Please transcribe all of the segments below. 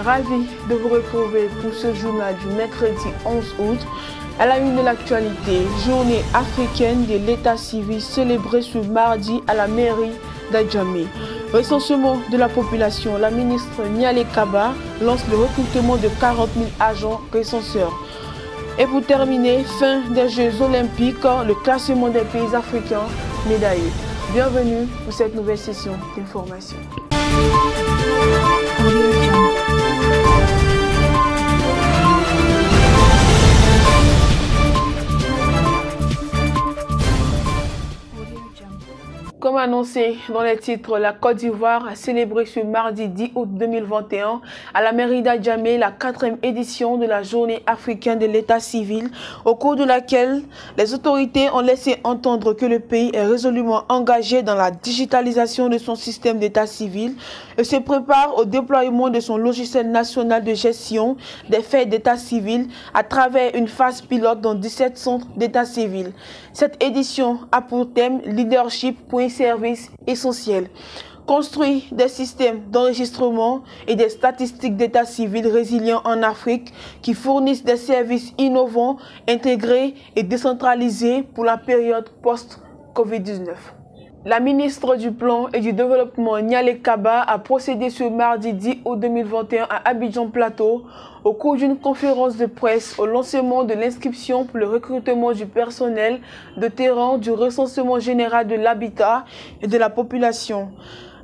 Ravi de vous retrouver pour ce journal du mercredi 11 août. À la une de l'actualité, journée africaine de l'état civil célébrée ce mardi à la mairie d'Adjamé. Recensement de la population, la ministre Niale Kaba lance le recrutement de 40 000 agents recenseurs. Et pour terminer, fin des Jeux olympiques, le classement des pays africains médaillés. Bienvenue pour cette nouvelle session d'information. Comme annoncé dans les titres, la Côte d'Ivoire a célébré ce mardi 10 août 2021 à la mairie d'Adjamé la 4e édition de la journée africaine de l'état civil, au cours de laquelle les autorités ont laissé entendre que le pays est résolument engagé dans la digitalisation de son système d'état civil et se prépare au déploiement de son logiciel national de gestion des faits d'état civil à travers une phase pilote dans 17 centres d'état civil. Cette édition a pour thème leadership pour un service essentiel. Construire des systèmes d'enregistrement et des statistiques d'état civil résilients en Afrique qui fournissent des services innovants, intégrés et décentralisés pour la période post-Covid-19. La ministre du Plan et du Développement Niale Kaba a procédé ce mardi 10 août 2021 à Abidjan Plateau au cours d'une conférence de presse au lancement de l'inscription pour le recrutement du personnel de terrain du recensement général de l'habitat et de la population.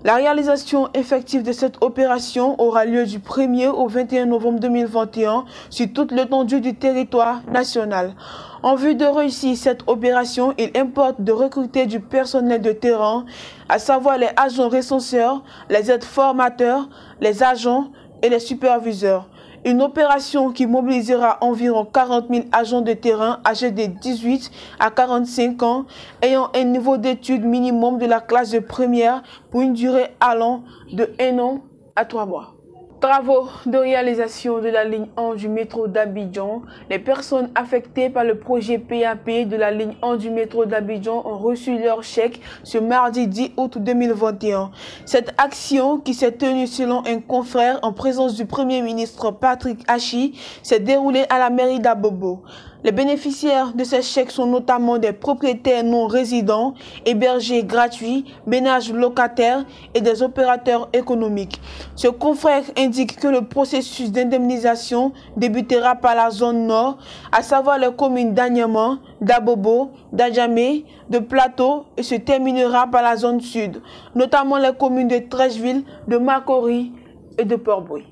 La réalisation effective de cette opération aura lieu du 1er au 21 novembre 2021 sur toute l'étendue du territoire national. En vue de réussir cette opération, il importe de recruter du personnel de terrain, à savoir les agents recenseurs, les aides formateurs, les agents et les superviseurs. Une opération qui mobilisera environ 40 000 agents de terrain âgés de 18 à 45 ans ayant un niveau d'études minimum de la classe de première pour une durée allant de 1 an à 3 mois. Travaux de réalisation de la ligne 1 du métro d'Abidjan. Les personnes affectées par le projet PAP de la ligne 1 du métro d'Abidjan ont reçu leur chèque ce mardi 10 août 2021. Cette action, qui s'est tenue selon un confrère en présence du Premier ministre Patrick Achi, s'est déroulée à la mairie d'Abobo. Les bénéficiaires de ces chèques sont notamment des propriétaires non résidents, hébergés gratuits, ménages locataires et des opérateurs économiques. Ce confrère indique que le processus d'indemnisation débutera par la zone nord, à savoir les communes d'Anyama, d'Abobo, d'Adjamé, de Plateau et se terminera par la zone sud, notamment les communes de Trècheville, de Makori et de Port-Bouilly.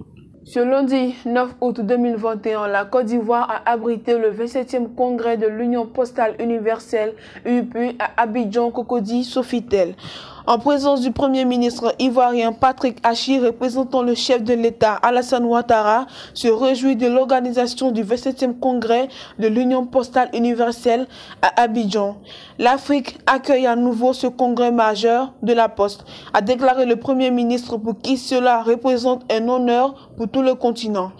Ce lundi 9 août 2021, la Côte d'Ivoire a abrité le 27e congrès de l'Union postale universelle UPU à Abidjan Cocody Sofitel. En présence du Premier ministre ivoirien Patrick Achi, représentant le chef de l'État Alassane Ouattara, se réjouit de l'organisation du 27e congrès de l'Union postale universelle à Abidjan. L'Afrique accueille à nouveau ce congrès majeur de la Poste, a déclaré le Premier ministre, pour qui cela représente un honneur pour tout le continent.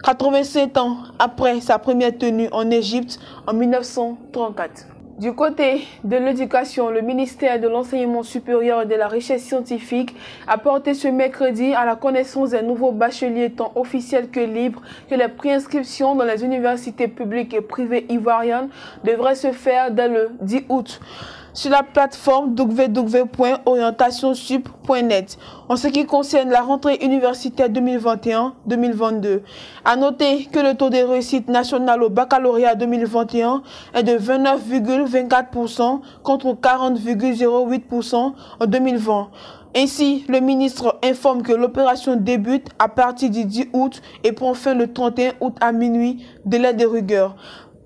87 ans après sa première tenue en Égypte en 1934. Du côté de l'éducation, le ministère de l'Enseignement supérieur et de la Recherche scientifique a porté ce mercredi à la connaissance des nouveaux bacheliers tant officiels que libres que les préinscriptions dans les universités publiques et privées ivoiriennes devraient se faire dès le 10 août. Sur la plateforme www.orientationsup.net. En ce qui concerne la rentrée universitaire 2021-2022, à noter que le taux de réussite national au baccalauréat 2021 est de 29,24% contre 40,08% en 2020. Ainsi, le ministre informe que l'opération débute à partir du 10 août et prend fin le 31 août à minuit, délai de rigueur.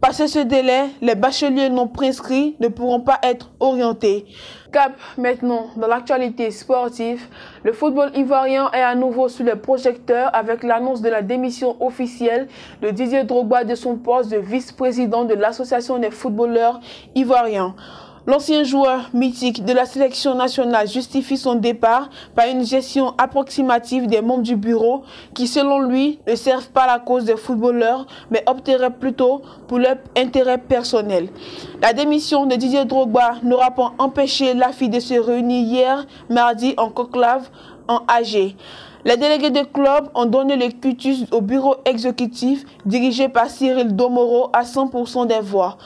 Passé ce délai, les bacheliers non prescrits ne pourront pas être orientés. Cap maintenant dans l'actualité sportive. Le football ivoirien est à nouveau sous les projecteurs avec l'annonce de la démission officielle de Didier Drogba de son poste de vice-président de l'association des footballeurs ivoiriens. L'ancien joueur mythique de la sélection nationale justifie son départ par une gestion approximative des membres du bureau qui, selon lui, ne servent pas la cause des footballeurs mais opteraient plutôt pour leur intérêt personnel. La démission de Didier Drogba n'aura pas empêché la FI de se réunir hier mardi en conclave en AG. Les délégués de club ont donné le quitus au bureau exécutif dirigé par Cyril Domoro à 100% des voix.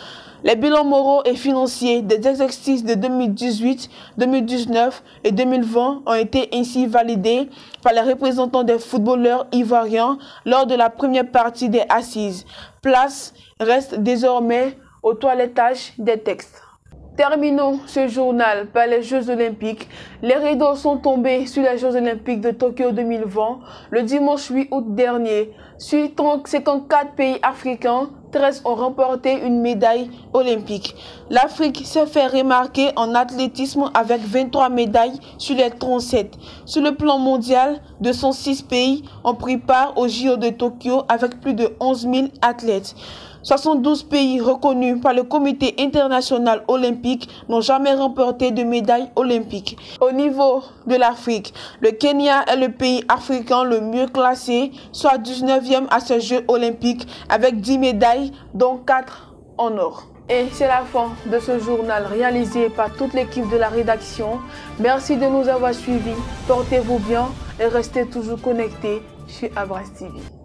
Les bilans moraux et financiers des exercices de 2018, 2019 et 2020 ont été ainsi validés par les représentants des footballeurs ivoiriens lors de la première partie des assises. Place reste désormais au toilettage des textes. Terminons ce journal par les Jeux Olympiques. Les rideaux sont tombés sur les Jeux Olympiques de Tokyo 2020 le dimanche 8 août dernier. Sur 54 pays africains, 13 ont remporté une médaille olympique. L'Afrique s'est fait remarquer en athlétisme avec 23 médailles sur les 37. Sur le plan mondial, 206 pays ont pris part aux JO de Tokyo avec plus de 11 000 athlètes. 72 pays reconnus par le Comité international olympique n'ont jamais remporté de médaille olympique. Au niveau de l'Afrique, le Kenya est le pays africain le mieux classé, soit 19e à ces Jeux olympiques avec 10 médailles, dont 4 en or. Et c'est la fin de ce journal réalisé par toute l'équipe de la rédaction. Merci de nous avoir suivis. Portez-vous bien et restez toujours connectés sur Abras TV.